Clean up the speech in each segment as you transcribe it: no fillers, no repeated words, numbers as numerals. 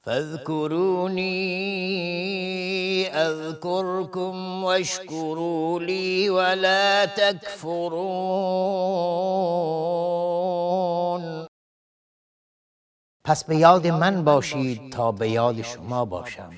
فاذكروني اذكركم واشکروا لی ولا تکفرون. پس به یاد من باشید تا به یاد شما باشم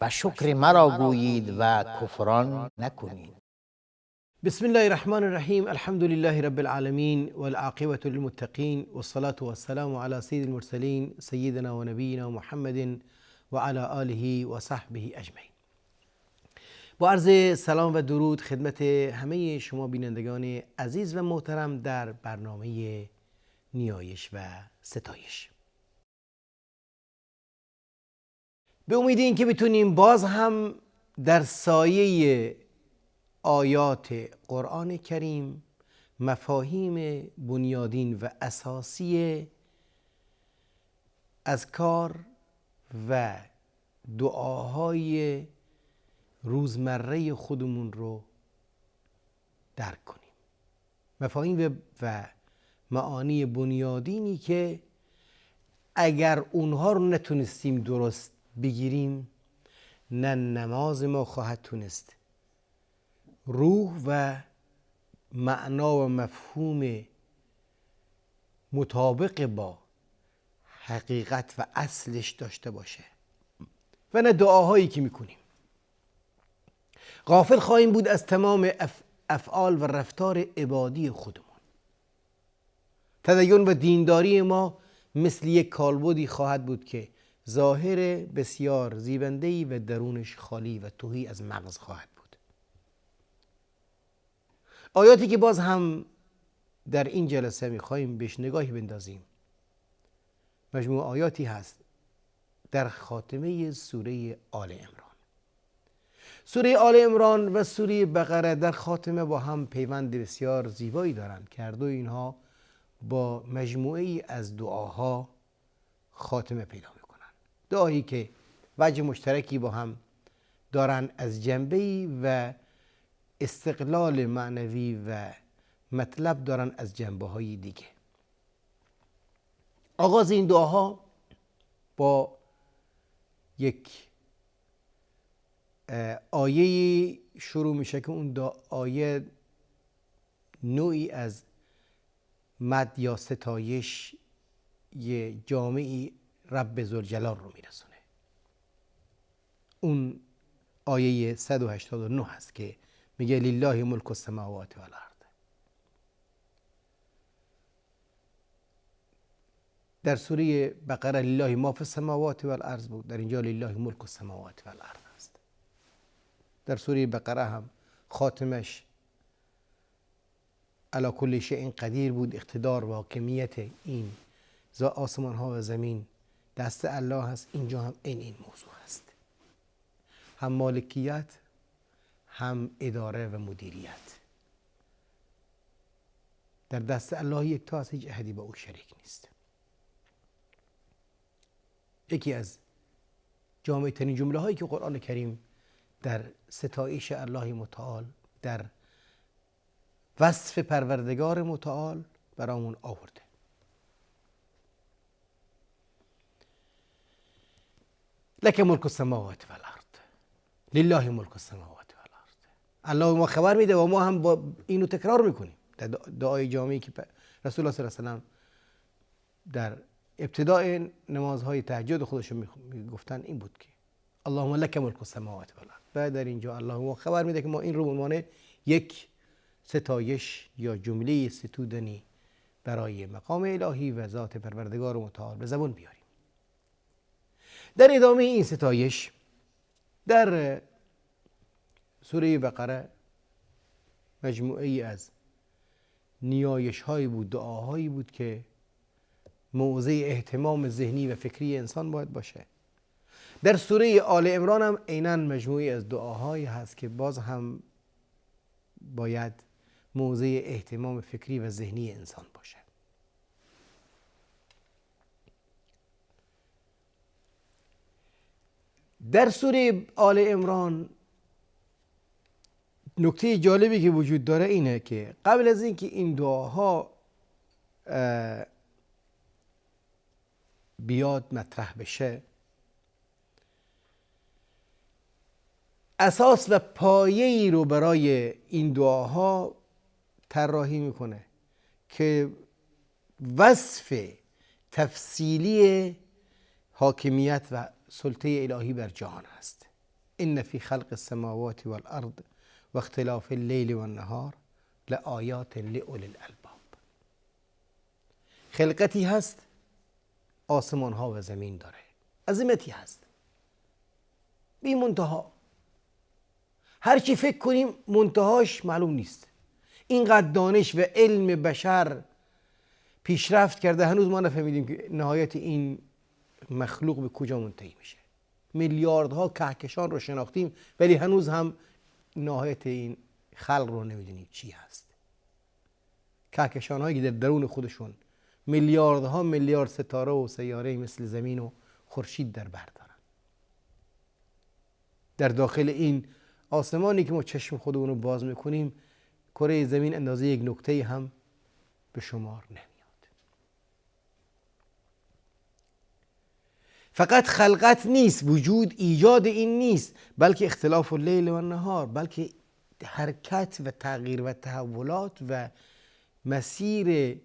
و شکر مرا گویید و کفران نکنید. بسم الله الرحمن الرحیم. الحمد لله رب العالمین والعاقبة للمتقین والصلاة والسلام على سید المرسلین سیدنا و نبینا محمد و علی آله و صحبه اجمعین. با عرض سلام و درود خدمت همه شما بینندگان عزیز و محترم در برنامه نیایش و ستایش. به امید این که بتونیم باز هم در سایه آیات قرآن کریم مفاهیم بنیادین و اساسی اذکار و دعاهای روزمره خودمون رو درک کنیم. مفاهیم و معانی بنیادینی که اگر اونها رو نتونستیم درست بگیریم، نه نماز ما خواهد تونست روح و معنا و مفهوم مطابق با حقیقت و اصلش داشته باشه و نه دعاهایی که میکنیم. غافل خواهیم بود از تمام افعال و رفتار عبادی خودمون. تدین و دینداری ما مثل یک کالبدی خواهد بود که ظاهر بسیار زیبنده‌ای و درونش خالی و تهی از مغز خواهد بود. آیاتی که باز هم در این جلسه می‌خوایم بهش نگاهی بندازیم مجموع آیاتی هست در خاتمه سوره آل عمران. سوره آل عمران و سوره بقره در خاتمه با هم پیوند بسیار زیبایی دارند که هر دو اینها با مجموعه‌ای از دعاها خاتمه پیدا می‌کنند. دعایی که وجه مشترکی با هم دارن از جنبه‌ای و استقلال معنوی و مطلب دارن از جنبه‌های دیگه. آغاز این دعاها با یک آیه شروع میشه که اون آیه نوعی از مد یا ستایش یه جامعی رب ذوالجلال رو میرسونه. اون آیه 189 هست که میگه لله ملک السماوات والارض. در سوره بقره لله ما فی السماوات والارض بود، در اینجا لله ملک السماوات والارض است. در سوره بقره هم خاتمش علی کل شیء قدیر بود. اقتدار و حاکمیت این آسمان ها و زمین دست الله هست. اینجا هم این موضوع هست، هم مالکیت هم اداره و مدیریت در دست الله یک تا، از هیچ احدی با او شریک نیست. یکی از جامع ترین جمله هایی که قرآن کریم در ستایش الله متعال، در وصف پروردگار متعال برامون آورده. لک ملک السماوات والارض، لله ملک السماوات والارض. الله ما خبر میده و ما هم با اینو تکرار میکنیم در دعای جامعی که رسول الله صلی الله علیه و سلم در ابتدای نمازهای تهجد خودشون میگفتن این بود که اللهم لک ملک السماوات والارض. بعد در اینجا الله ما خبر میده که ما این رو به عنوان یک ستایش یا جمله ستودنی برای مقام الهی و ذات پروردگار متعال به زبان بیاریم. در ادامه این ستایش در سوره بقره مجموعه‌ای از نیایش هایی بود، دعاهایی بود که موضع اهتمام ذهنی و فکری انسان باید باشه. در سوره آل عمران هم عیناً مجموعی از دعاهایی هست که باز هم باید موضع اهتمام فکری و ذهنی انسان باشه. در سوره آل عمران نکته جالبی که وجود داره اینه که قبل از اینکه این دعاها بیاد مطرح بشه، اساس و پایه‌ای رو برای این دعاها طراحی میکنه که وصف تفصیلی حاکمیت و سلطه الهی بر جهان است. ان فی خلق السماوات والارض و اختلاف اللیل والنهار لآیات لأولی الالباب. خلقتی هست، آسمان ها و زمین داره، عظمتی هست بی منتها. هر چی فکر کنیم منتهاش معلوم نیست. اینقدر دانش و علم بشر پیشرفت کرده، هنوز ما نفهمیدیم که نهایت این مخلوق به کجا منتهی میشه. میلیاردها کهکشان رو شناختیم ولی هنوز هم نهایت این خلق رو نمیدونیم چی هست. کهکشان هایی که در درون خودشون میلیاردها میلیارد ستاره و سیاره مثل زمین و خورشید در بر دارن. در داخل این آسمانی که ما چشم خودمون رو باز میکنیم، کره زمین اندازه یک نکته هم به شمار نمیاد. فقط خلقت نیست، وجود ایجاد این نیست، بلکه اختلاف اللیل و النهار، بلکه حرکت و تغییر و تحولات و مسیر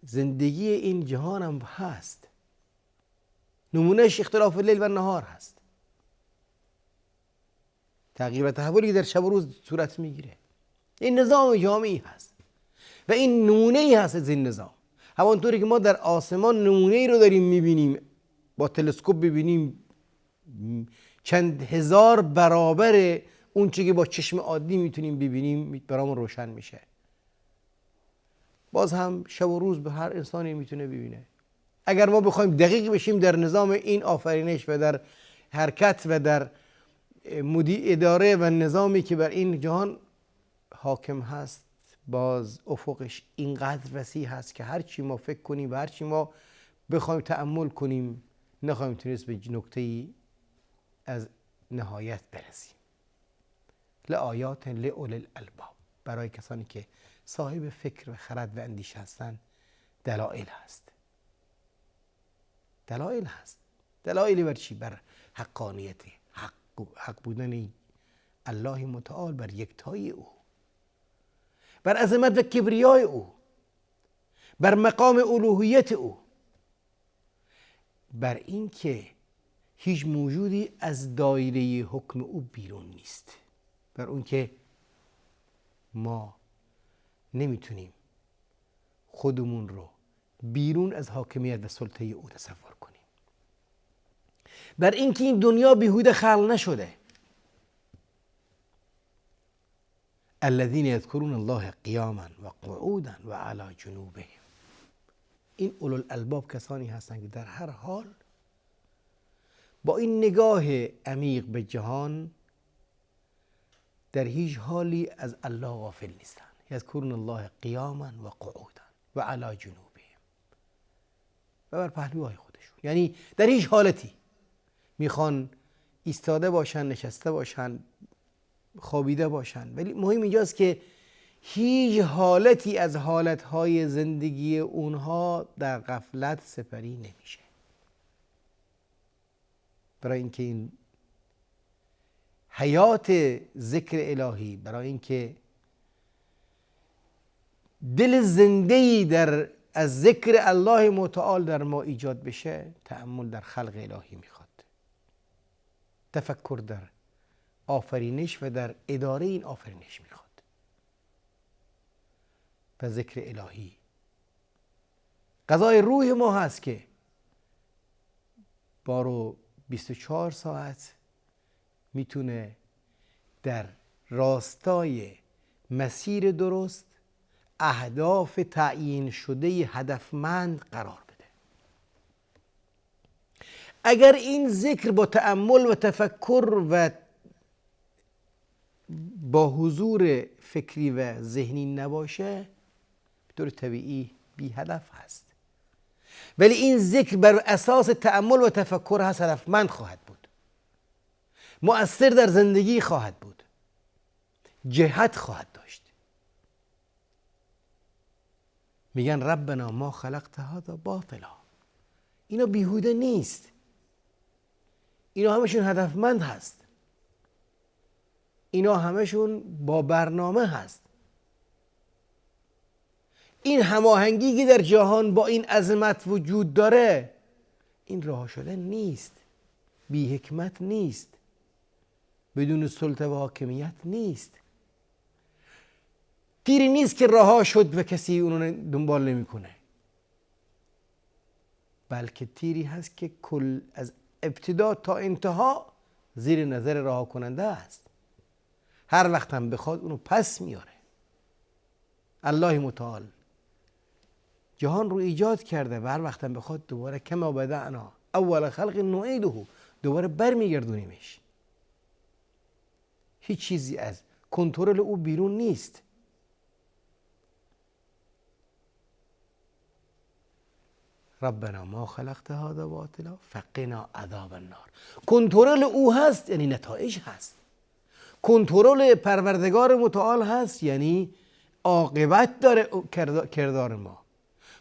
زندگی این جهان هم هست. نمونهش اختلاف اللیل و النهار هست، تغییر و تحولی در شب و روز صورت میگیره. این نظام جامعی هست و این نمونه ای هست از این نظام. همانطوری که ما در آسمان نمونه ای رو داریم میبینیم، با تلسکوپ ببینیم چند هزار برابر اون چیزی که با چشم عادی میتونیم ببینیم برامون روشن میشه. باز هم شب و روز به هر انسانی میتونه ببینه. اگر ما بخوایم دقیق بشیم در نظام این آفرینش و در حرکت و در اداره و نظامی که بر این جهان حاکم هست، باز افقش اینقدر وسیع هست که هر چی ما فکر کنیم و هر چی ما بخوایم تأمل کنیم نخواهیم تونست به نکته‌ای از نهایت برسیم. لآیات لأولی الالباب، برای کسانی که صاحب فکر و خرد و اندیشه هستند دلایل هست. دلایل هست. دلایلی بر چی؟ بر حقانیت، حق بودن الله متعال، بر یکتایی او، بر عظمت و کبریای او، بر مقام الوهیت او، بر این که هیچ موجودی از دایره حکم او بیرون نیست، بر اون که ما نمیتونیم خودمون رو بیرون از حاکمیت و سلطه او تصور کنیم، بر این که این دنیا بیهوده خلق نشده. الذين يذكرون الله قیاما و قعودا و علی جنوبهم. این اولوالالباب کسانی هستند که در هر حال با این نگاه عمیق به جهان در هیچ حالی از الله غافل نیستند. یذکرون الله قیاما و قعودا و علی جنوبهم، و بر پهلوهای خودشون، یعنی در هیچ حالتی میخوان ایستاده باشن، نشسته باشن، خوابیده باشن، ولی مهم اینجاست که هیچ حالتی از حالتهای زندگی اونها در غفلت سپری نمیشه. برای اینکه این حیات ذکر الهی، برای اینکه دل زنده‌ای در از ذکر الله متعال در ما ایجاد بشه، تأمل در خلق الهی میخواد، تفکر در آفرینش و در اداره این آفرینش میخواد. و ذکر الهی غذای روح ما هست که بارو 24 ساعت میتونه در راستای مسیر درست، اهداف تعیین شده هدفمند قرار بده. اگر این ذکر با تأمل و تفکر و با حضور فکری و ذهنی نباشه، به طور طبیعی بی هدف هست. ولی این ذکر بر اساس تأمل و تفکر هست، هدفمند خواهد بود، مؤثر در زندگی خواهد بود، جهت خواهد داشت. میگن ربنا ما خلقت هذا باطلا، اینا بیهوده نیست، اینا همشون هدفمند هست. اینا همشون با برنامه هست. این هماهنگی که در جهان با این عظمت وجود داره، این رها شدن نیست، بی حکمت نیست، بدون سلطه و حاکمیت نیست. تیری نیست که رها شد و کسی اونو دنبال نمیکنه، بلکه تیری هست که کل از ابتدا تا انتها زیر نظر رها کننده است. هر وقت هم بخواد اونو پس میاره. الله متعال جهان رو ایجاد کرده و هر وقت هم بخواد دوباره کما بدعنا اول خلق نعیده، دوباره برمیگردونیمش. هیچ چیزی از کنترل او بیرون نیست. ربنا ما خلقت هذا باطلا فقنا عذاب النار. کنترل او هست یعنی نتایج هست. کنترل پروردگار متعال هست یعنی عاقبت داره کردار ما.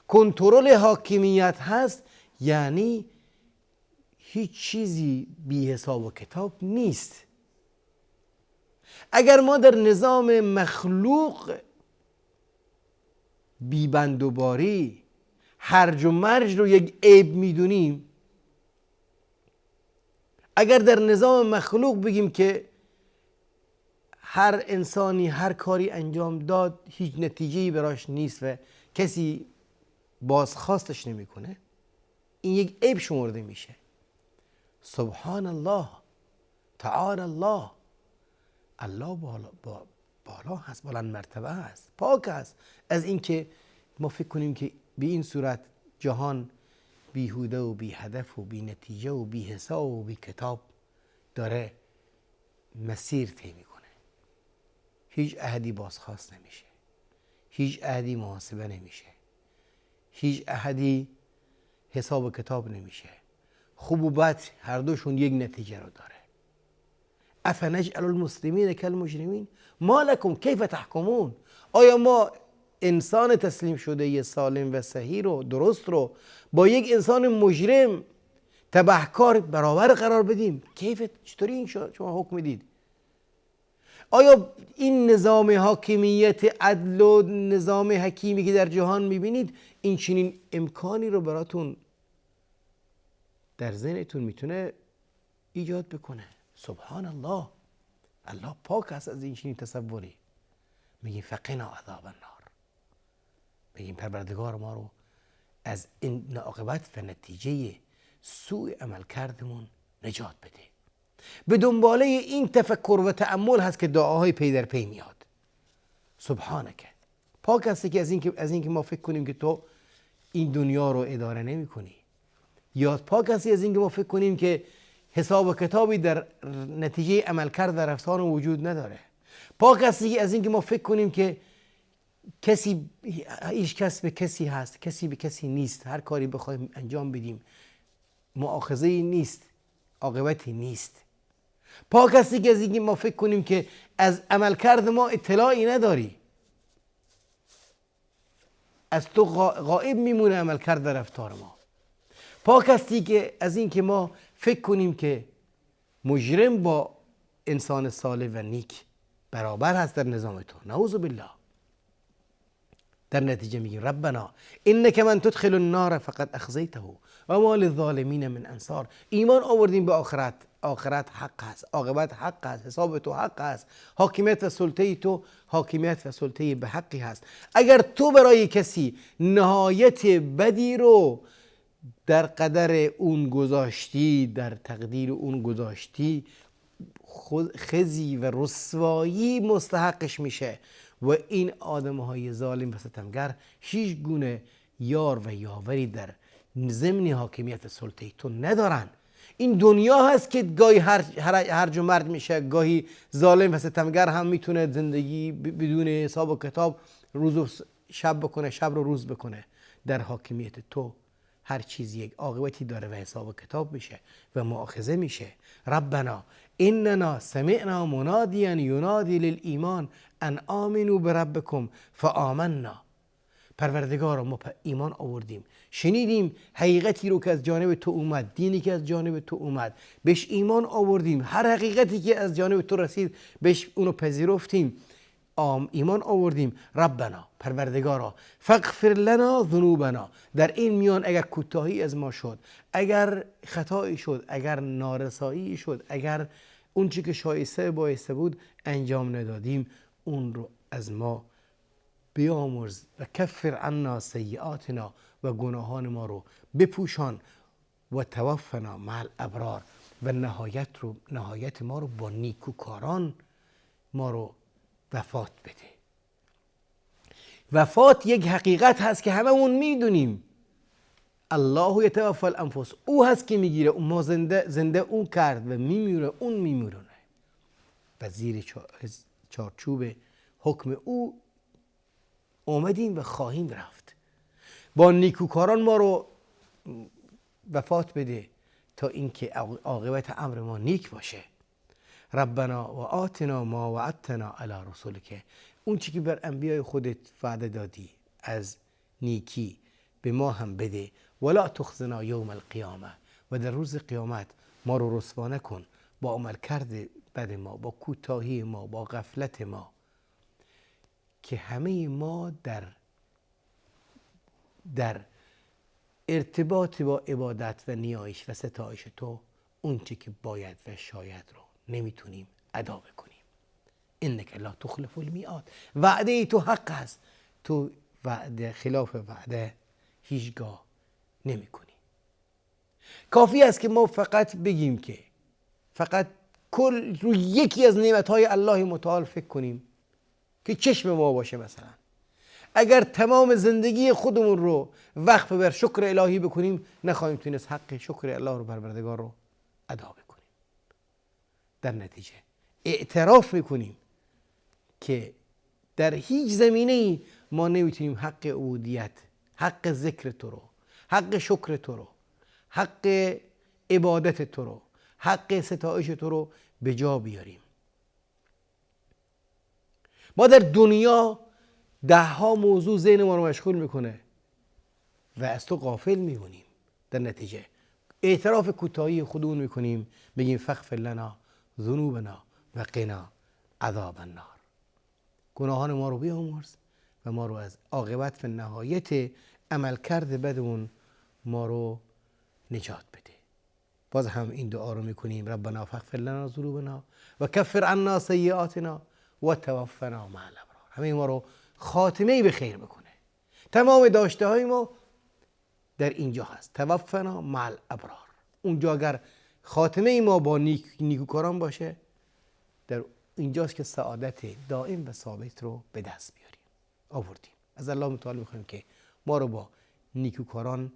کنترل حاکمیت هست یعنی هیچ چیزی بی حساب و کتاب نیست. اگر ما در نظام مخلوق بی بند و باری هرج و مرج رو یک عیب میدونیم، اگر در نظام مخلوق بگیم که هر انسانی هر کاری انجام داد هیچ نتیجه‌ای براش نیست و کسی بازخواستش نمیکنه، این یک عیب شمرده میشه. سبحان الله، تعالی الله، الله بالا هست، بلند مرتبه هست، پاک هست از اینکه ما فکر کنیم که به این صورت جهان بیهوده و بی هدف و بی نتیجه و بی حساب و بی کتاب داره مسیر طی میکنه. هیچ عهدی بازخواست نمیشه، هیچ عهدی محاسبه نمیشه، هیچ عهدی حساب و کتاب نمیشه. خوب و بد هر دوشون یک نتیجه رو داره. افنجعل المسلمین کالمجرمین ما لکم کیف تحکمون. آیا ما انسان تسلیم شده ی سالم و صحیح رو درست رو با یک انسان مجرم تبهکار برابر قرار بدیم؟ کیف چطوری این شما حکم میدید؟ آیا این نظام حاکمیت عدل و نظام حکیمی که در جهان میبینید این چنین امکانی رو براتون در ذهنتون میتونه ایجاد بکنه؟ سبحان الله، الله پاک است از این چنین تصوری. میگیم فقنا عذاب النار، میگیم پروردگار ما رو از این عاقبت و نتیجه سوء عمل کردمون نجات بده. به دنباله این تفکر و تأمل هست که دعاهای پی در پی میاد. سبحانک، پاک هستی که از اینکه ما فکر کنیم که تو این دنیا رو اداره نمی کنی، یا پاک هستی از اینکه ما فکر کنیم که حساب و کتابی در نتیجه عمل کرد و رفتار وجود نداره. پاک هستی از اینکه ما فکر کنیم که کسی، هیچ کس به کسی هست، کسی به کسی نیست، هر کاری بخوایم انجام بدیم مؤاخذه‌ای نیست، عاقبتی نیست. پاک هستی که از اینکه ما فکر کنیم که از عملکرد ما اطلاعی نداری، از تو غائب میمونه عملکرد و رفتار ما. پاک هستی که از اینکه ما فکر کنیم که مجرم با انسان صالح و نیک برابر هست در نظام تو. نعوذ بالله. در نتیجه میگیم ربنا انک من تدخل النار فقد اخزیته و ما للظالمین من انصار. ایمان آوردیم به آخرت، آخرت حق هست، عاقبت حق هست، حساب تو حق هست، حاکمیت و سلطه تو حاکمیت و سلطه به حقی هست. اگر تو برای کسی نهایت بدی رو در قدر اون گذاشتی، در تقدیر اون گذاشتی، خزی و رسوایی مستحقش میشه و این آدمهای ظالم و ستمگر هیچ گونه یار و یاوری در ضمن حاکمیت سلطه تو ندارن. این دنیا هست که گاهی هرج و مرج میشه، گاهی ظالم و ستمگر هم میتونه زندگی بدون حساب و کتاب روز و شب بکنه، شب رو روز بکنه. در حاکمیت تو هر چیز یک عاقبتی داره و حساب و کتاب میشه و مؤاخذه میشه. ربنا اننا سمعنا منادیا ینادی للایمان ان آمنوا بربکم فآمنا. پروردگار ما ایمان آوردیم، شنیدیم حقیقتی رو که از جانب تو اومد، دینی که از جانب تو اومد، بهش ایمان آوردیم، هر حقیقتی که از جانب تو رسید بهش اونو پذیرفتیم، ایمان آوردیم. ربنا، پروردگارا، فاغفر لنا ذنوبنا، در این میان اگر کوتاهی از ما شد، اگر خطایی شد، اگر نارسایی شد، اگر اون چی که شایسته بایسته بود انجام ندادیم، اون رو از ما بیامرز و کفر عنا سیئاتنا، و گناهان ما رو بپوشان، و توفنا مع الابرار، و نهایت ما رو با نیکوکاران ما رو وفات بده. وفات یک حقیقت هست که هممون میدونیم. الله یتوفی الانفس، او هست که میگیره، ما زنده اون کرد و میمیره اون میمیرونه، و زیر چارچوب حکم او اومدیم و خواهیم رفت. با نیکوکاران ما رو وفات بده تا اینکه عاقبت امر ما نیک باشه. ربنا و آتنا ما وعدتنا علی رسولک، اون چی که بر انبیای خودت وعده دادی از نیکی به ما هم بده. ولا تخزنا یوم القیامه، و در روز قیامت ما رو رسوا نکن با عمل کرده بد ما، با کوتاهی ما، با غفلت ما، که همه ما در ارتباط با عبادت و نیایش و ستایش تو اون چی که باید و شاید رو نمیتونیم ادا بکنیم. انک لا تخلف المیعاد، وعده تو حق هست، تو وعده خلاف وعده هیچگاه نمی کنی. کافی است که ما فقط بگیم که فقط روی یکی از نعمتهای الله متعال فکر کنیم که چشم ما باشه. مثلا اگر تمام زندگی خودمون رو وقف بر شکر الهی بکنیم، نخواهیم تونست حق شکر الله رو پروردگار رو ادا بکنیم. در نتیجه اعتراف میکنیم که در هیچ زمینه‌ای ما نمیتونیم حق عبودیت، حق ذکر تو رو، حق شکر تو رو، حق عبادت تو رو، حق ستایش تو رو به جا بیاریم. ما در دنیا 10 موضوع ذهن ما رو مشغول میکنه و از تو غافل میمونیم. در نتیجه اعتراف کوتاهی خودمون میکنیم، بگیم فاغفر لنا ذنوبنا و قنا عذاب النار، گناهان ما رو بیامرز و ما رو از عاقبت و نهایت عملکرد بدمون ما رو نجات بده. باز هم این دعا رو میکنیم، ربنا فاغفر لنا ذنوبنا و کفر عنا سیئاتنا و توفنا مع الابرار. همه ما رو خاتمه به خیر بکنه. تمام داشته های ما در اینجا هست، توفنا مع الابرار. اونجا اگر خاتمه ما با نیکوکاران باشه، در اینجاست که سعادت دائم و ثابت رو به دست آوردیم. از الله متعال میخوایم که ما رو با نیکوکاران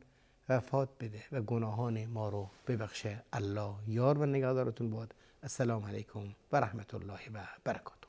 وفات بده و گناهان ما رو ببخشه. الله یار و نگهدارتون باد. السلام علیکم و رحمت الله و برکاته.